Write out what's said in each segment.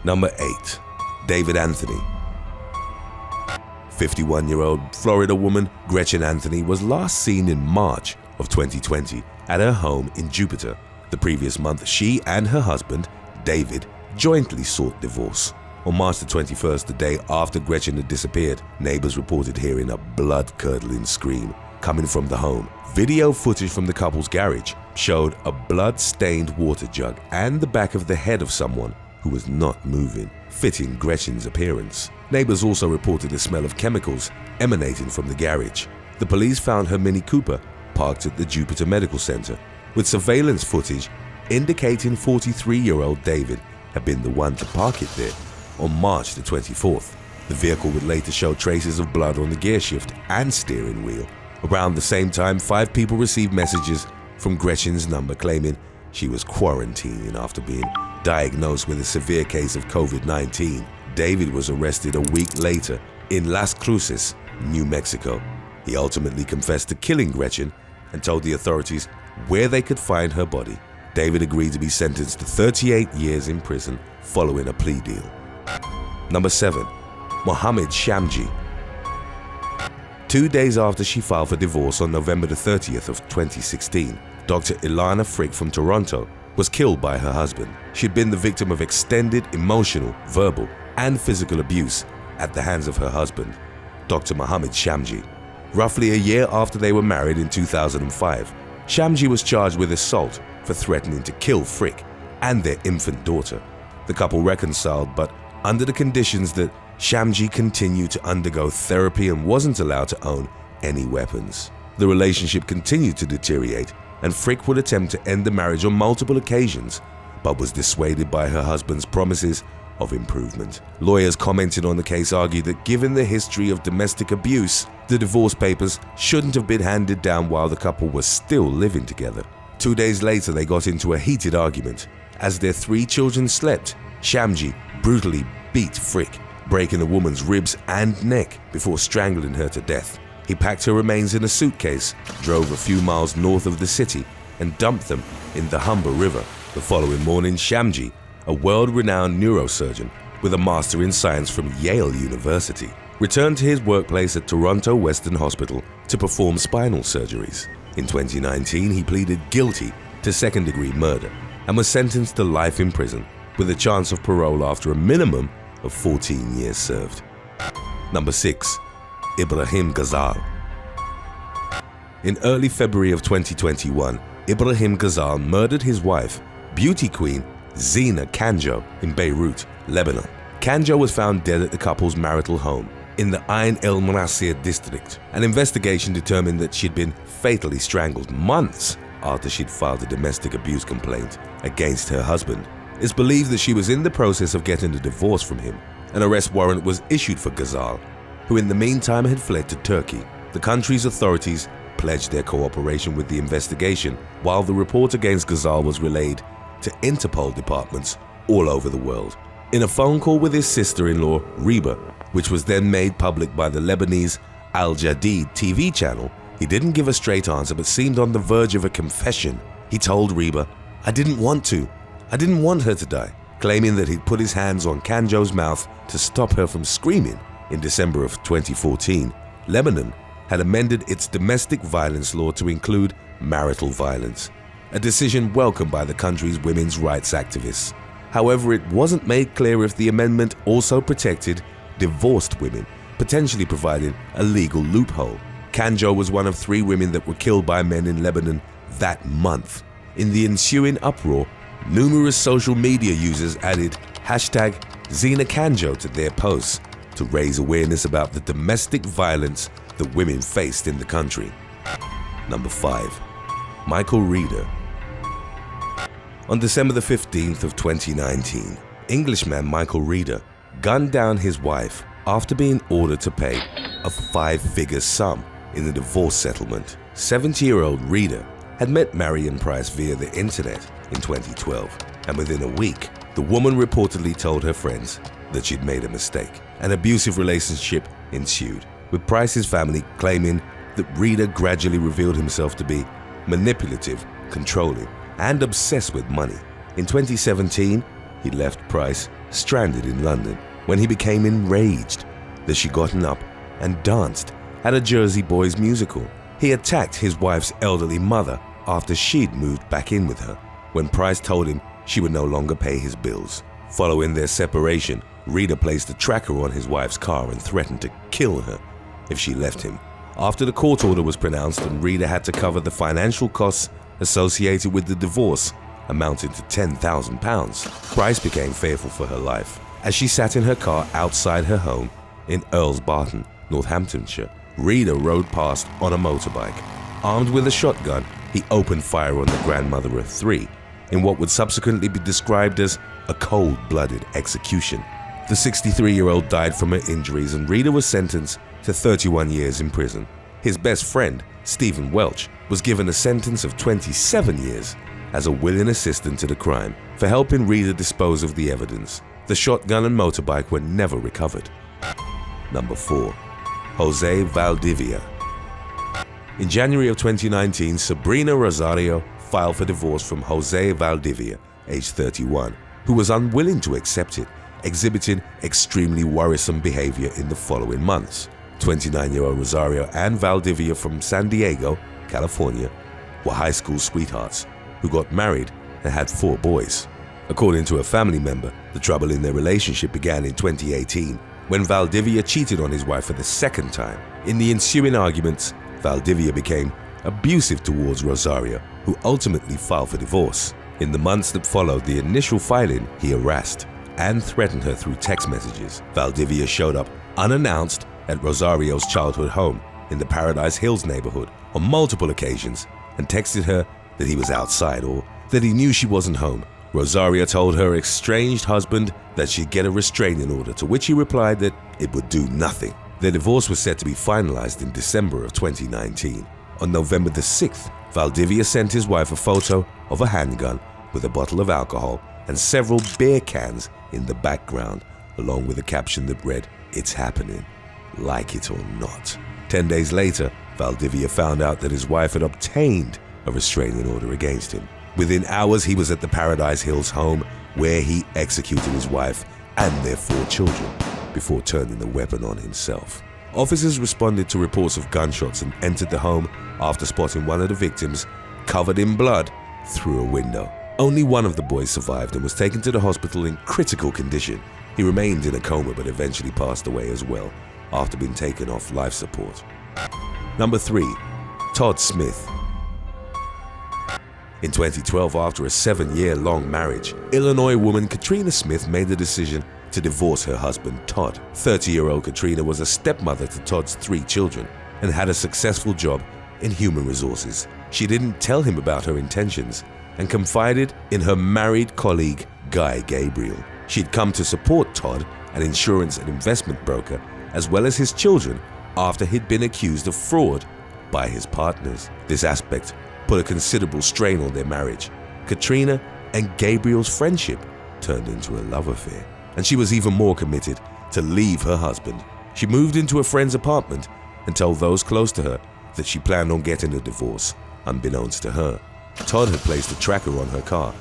Number 8. David Anthony. 51-year-old Florida woman Gretchen Anthony was last seen in March of 2020 at her home in Jupiter. The previous month, she and her husband, David, jointly sought divorce. On March the 21st, the day after Gretchen had disappeared, neighbors reported hearing a blood-curdling scream coming from the home. Video footage from the couple's garage showed a blood-stained water jug and the back of the head of someone who was not moving, fitting Gretchen's appearance. Neighbors also reported the smell of chemicals emanating from the garage. The police found her Mini Cooper parked at the Jupiter Medical Center, with surveillance footage indicating 43-year-old David had been the one to park it there on March the 24th. The vehicle would later show traces of blood on the gearshift and steering wheel. Around the same time, 5 people received messages from Gretchen's number claiming she was quarantining after being diagnosed with a severe case of COVID-19. David was arrested a week later in Las Cruces, New Mexico. He ultimately confessed to killing Gretchen and told the authorities where they could find her body. David agreed to be sentenced to 38 years in prison following a plea deal. Number 7. Mohammed Shamji. 2 days after she filed for divorce on November the 30th of 2016, Dr. Ilana Frick from Toronto was killed by her husband. She'd been the victim of extended emotional, verbal, and physical abuse at the hands of her husband, Dr. Mohammed Shamji. Roughly a year after they were married in 2005, Shamji was charged with assault for threatening to kill Frick and their infant daughter. The couple reconciled, but under the conditions that Shamji continued to undergo therapy and wasn't allowed to own any weapons. The relationship continued to deteriorate, and Frick would attempt to end the marriage on multiple occasions, but was dissuaded by her husband's promises of improvement. Lawyers commenting on the case argued that given the history of domestic abuse, the divorce papers shouldn't have been handed down while the couple was still living together. 2 days later, they got into a heated argument. As their 3 children slept, Shamji brutally beat Frick, breaking the woman's ribs and neck before strangling her to death. He packed her remains in a suitcase, drove a few miles north of the city, and dumped them in the Humber River. The following morning, Shamji, a world-renowned neurosurgeon with a master in science from Yale University, returned to his workplace at Toronto Western Hospital to perform spinal surgeries. In 2019, he pleaded guilty to second-degree murder and was sentenced to life in prison with a chance of parole after a minimum of 14 years served. Number 6. Ibrahim Ghazal. In early February of 2021, Ibrahim Ghazal murdered his wife, beauty queen Zina Kanjo, in Beirut, Lebanon. Kanjo was found dead at the couple's marital home in the Ain El Mnassir district. An investigation determined that she'd been fatally strangled months after she'd filed a domestic abuse complaint against her husband. It's believed that she was in the process of getting a divorce from him. An arrest warrant was issued for Ghazal, who in the meantime had fled to Turkey. The country's authorities pledged their cooperation with the investigation, while the report against Ghazal was relayed to Interpol departments all over the world. In a phone call with his sister-in-law, Reba, which was then made public by the Lebanese Al Jadid TV channel, he didn't give a straight answer but seemed on the verge of a confession. He told Reba, "I didn't want to. I didn't want her to die," claiming that he'd put his hands on Kanjo's mouth to stop her from screaming. In December of 2014, Lebanon had amended its domestic violence law to include marital violence, a decision welcomed by the country's women's rights activists. However, it wasn't made clear if the amendment also protected divorced women, potentially providing a legal loophole. Kanjo was one of 3 women that were killed by men in Lebanon that month. In the ensuing uproar, numerous social media users added hashtag Zina Kanjo to their posts to raise awareness about the domestic violence that women faced in the country. Number 5. Michael Reeder. On December the 15th of 2019, Englishman Michael Reeder gunned down his wife after being ordered to pay a 5-figure sum in the divorce settlement. 70-year-old Reeder had met Marion Price via the internet in 2012, and within a week, the woman reportedly told her friends that she'd made a mistake. An abusive relationship ensued, with Price's family claiming that Reeder gradually revealed himself to be manipulative, controlling, and obsessed with money. In 2017, He left Price stranded in London when he became enraged that she'd gotten up and danced at a Jersey Boys musical. He attacked his wife's elderly mother after she'd moved back in with her, when Price told him she would no longer pay his bills. Following their separation, Rita placed a tracker on his wife's car and threatened to kill her if she left him. After the court order was pronounced and Rita had to cover the financial costs associated with the divorce, amounting to £10,000, Price became fearful for her life. As she sat in her car outside her home in Earls Barton, Northamptonshire, Rita rode past on a motorbike. Armed with a shotgun, he opened fire on the grandmother of three in what would subsequently be described as a cold-blooded execution. The 63-year-old died from her injuries and Rita was sentenced to 31 years in prison. His best friend, Stephen Welch, was given a sentence of 27 years as a willing assistant to the crime for helping Rita dispose of the evidence. The shotgun and motorbike were never recovered. Number 4. Jose Valdivia. In January of 2019, Sabrina Rosario filed for divorce from Jose Valdivia, age 31, who was unwilling to accept it, exhibiting extremely worrisome behavior in the following months. 29-year-old Rosario and Valdivia from San Diego, California, were high school sweethearts who got married and had 4 boys. According to a family member, the trouble in their relationship began in 2018 when Valdivia cheated on his wife for the second time. In the ensuing arguments, Valdivia became abusive towards Rosario, who ultimately filed for divorce. In the months that followed the initial filing, he harassed and threatened her through text messages. Valdivia showed up unannounced at Rosario's childhood home in the Paradise Hills neighborhood on multiple occasions and texted her that he was outside or that he knew she wasn't home. Rosario told her estranged husband that she'd get a restraining order, to which he replied that it would do nothing. Their divorce was set to be finalized in December of 2019. On November the 6th, Valdivia sent his wife a photo of a handgun with a bottle of alcohol and several beer cans in the background, along with a caption that read, "It's happening, like it or not." 10 days later, Valdivia found out that his wife had obtained a restraining order against him. Within hours, he was at the Paradise Hills home where he executed his wife and their 4 children before turning the weapon on himself. Officers responded to reports of gunshots and entered the home after spotting one of the victims covered in blood through a window. Only one of the boys survived and was taken to the hospital in critical condition. He remained in a coma but eventually passed away as well after being taken off life support. Number 3. Todd Smith. In 2012, after a 7-year-long marriage, Illinois woman Katrina Smith made the decision to divorce her husband, Todd. 30-year-old Katrina was a stepmother to Todd's 3 children and had a successful job in human resources. She didn't tell him about her intentions and confided in her married colleague, Guy Gabriel. She'd come to support Todd, an insurance and investment broker, as well as his children, after he'd been accused of fraud by his partners. This aspect put a considerable strain on their marriage. Katrina and Gabriel's friendship turned into a love affair, and she was even more committed to leave her husband. She moved into a friend's apartment and told those close to her that she planned on getting a divorce, unbeknownst to her. Todd had placed a tracker on her car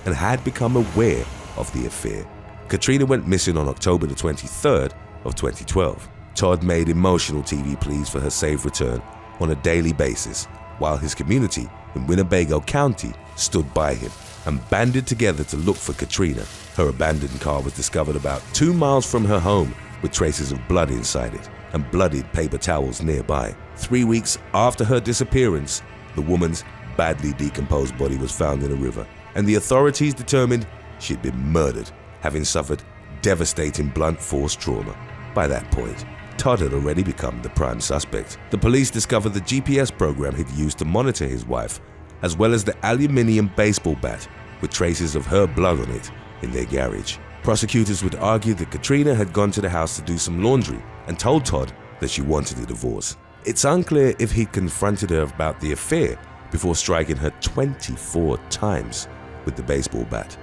and had become aware of the affair. Katrina went missing on October the 23rd of 2012. Todd made emotional TV pleas for her safe return on a daily basis, while his community in Winnebago County stood by him and banded together to look for Katrina. Her abandoned car was discovered about 2 miles from her home with traces of blood inside it and bloodied paper towels nearby. 3 weeks after her disappearance, the woman's badly decomposed body was found in a river, and the authorities determined she had been murdered, having suffered devastating blunt force trauma. By that point, Todd had already become the prime suspect. The police discovered the GPS program he'd used to monitor his wife, as well as the aluminium baseball bat with traces of her blood on it in their garage. Prosecutors would argue that Katrina had gone to the house to do some laundry and told Todd that she wanted a divorce. It's unclear if he'd confronted her about the affair before striking her 24 times with the baseball bat,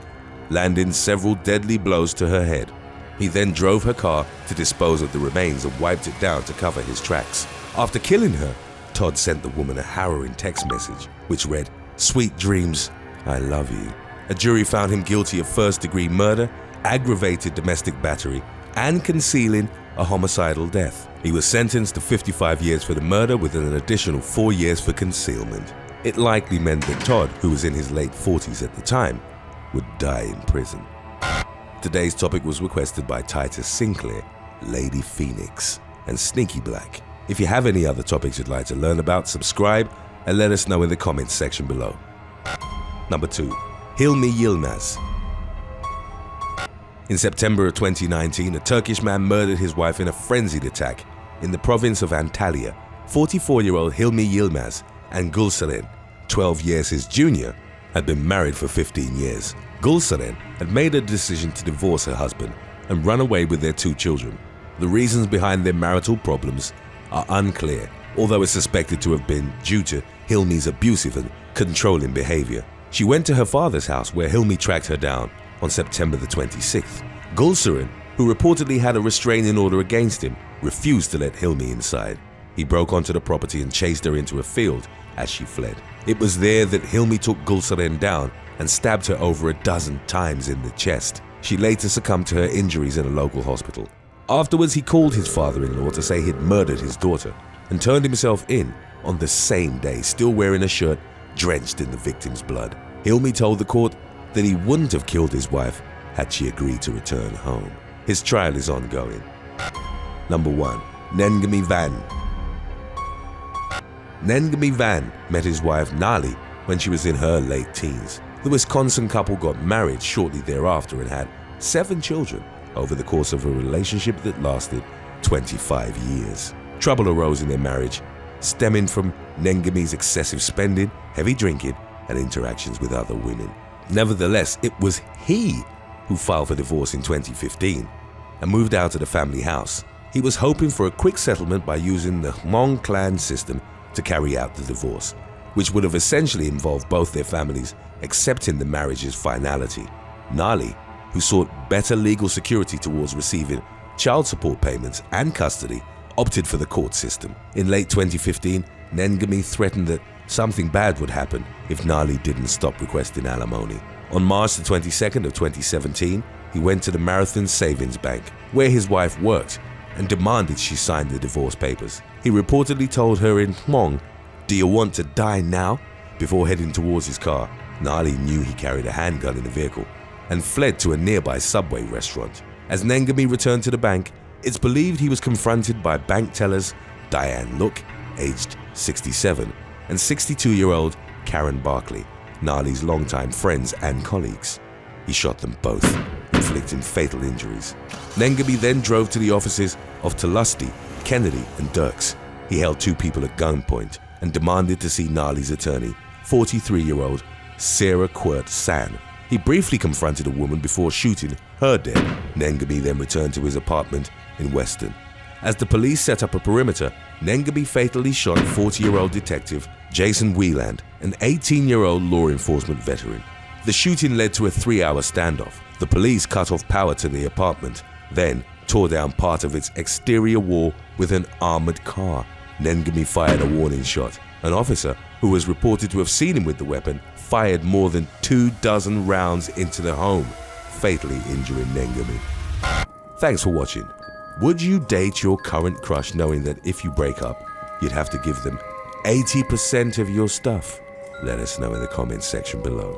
landing several deadly blows to her head. He then drove her car to dispose of the remains and wiped it down to cover his tracks. After killing her, Todd sent the woman a harrowing text message which read, "Sweet dreams, I love you." A jury found him guilty of first-degree murder, aggravated domestic battery, and concealing a homicidal death. He was sentenced to 55 years for the murder with an additional 4 years for concealment. It likely meant that Todd, who was in his late 40s at the time, would die in prison. Today's topic was requested by Titus Sinclair, Lady Phoenix, and Sneaky Black. If you have any other topics you'd like to learn about, subscribe and let us know in the comments section below. Number 2. Hilmi Yilmaz. In September of 2019, a Turkish man murdered his wife in a frenzied attack in the province of Antalya. 44-year-old Hilmi Yilmaz and Gulseren, 12 years his junior, had been married for 15 years. Gulseren had made a decision to divorce her husband and run away with their 2 children. The reasons behind their marital problems are unclear, although it's suspected to have been due to Hilmi's abusive and controlling behavior. She went to her father's house where Hilmi tracked her down on September the 26th. Gulseren, who reportedly had a restraining order against him, refused to let Hilmi inside. He broke onto the property and chased her into a field as she fled. It was there that Hilmi took Gulseren down and stabbed her over a dozen times in the chest. She later succumbed to her injuries in a local hospital. Afterwards, he called his father-in-law to say he'd murdered his daughter and turned himself in on the same day, still wearing a shirt drenched in the victim's blood. Hilmi told the court that he wouldn't have killed his wife had she agreed to return home. His trial is ongoing. Number 1. Ngemi Van. Ngemi Van met his wife Nali when she was in her late teens. The Wisconsin couple got married shortly thereafter and had 7 children over the course of a relationship that lasted 25 years. Trouble arose in their marriage, stemming from Ngemi's excessive spending, heavy drinking, and interactions with other women. Nevertheless, it was he who filed for divorce in 2015 and moved out of the family house. He was hoping for a quick settlement by using the Hmong clan system to carry out the divorce, which would have essentially involved both their families accepting the marriage's finality. Nali, who sought better legal security towards receiving child support payments and custody, opted for the court system. In late 2015, Ngemi threatened that something bad would happen if Nali didn't stop requesting alimony. On March the 22nd of 2017, he went to the Marathon Savings Bank, where his wife worked, and demanded she sign the divorce papers. He reportedly told her in Hmong, "Do you want to die now?" before heading towards his car. Nali knew he carried a handgun in the vehicle and fled to a nearby Subway restaurant. As Ngemi returned to the bank, it's believed he was confronted by bank tellers Diane Look, aged 67, and 62-year-old Karen Barkley, Nali's longtime friends and colleagues. He shot them both, inflicting fatal injuries. Ngemi then drove to the offices of Talusti, Kennedy, and Dirks. He held 2 people at gunpoint and demanded to see Nali's attorney, 43-year-old Sarah Quirt San. He briefly confronted a woman before shooting her dead. Ngemi then returned to his apartment in Weston. As the police set up a perimeter, Ngemi fatally shot 40-year-old detective Jason Wieland, an 18-year-old law enforcement veteran. The shooting led to a 3-hour standoff. The police cut off power to the apartment, then tore down part of its exterior wall with an armored car. Ngemi fired a warning shot. An officer, who was reported to have seen him with the weapon, fired more than 24 rounds into the home, fatally injuring Ngemi. Thanks for watching. Would you date your current crush knowing that if you break up, you'd have to give them 80% of your stuff? Let us know in the comments section below.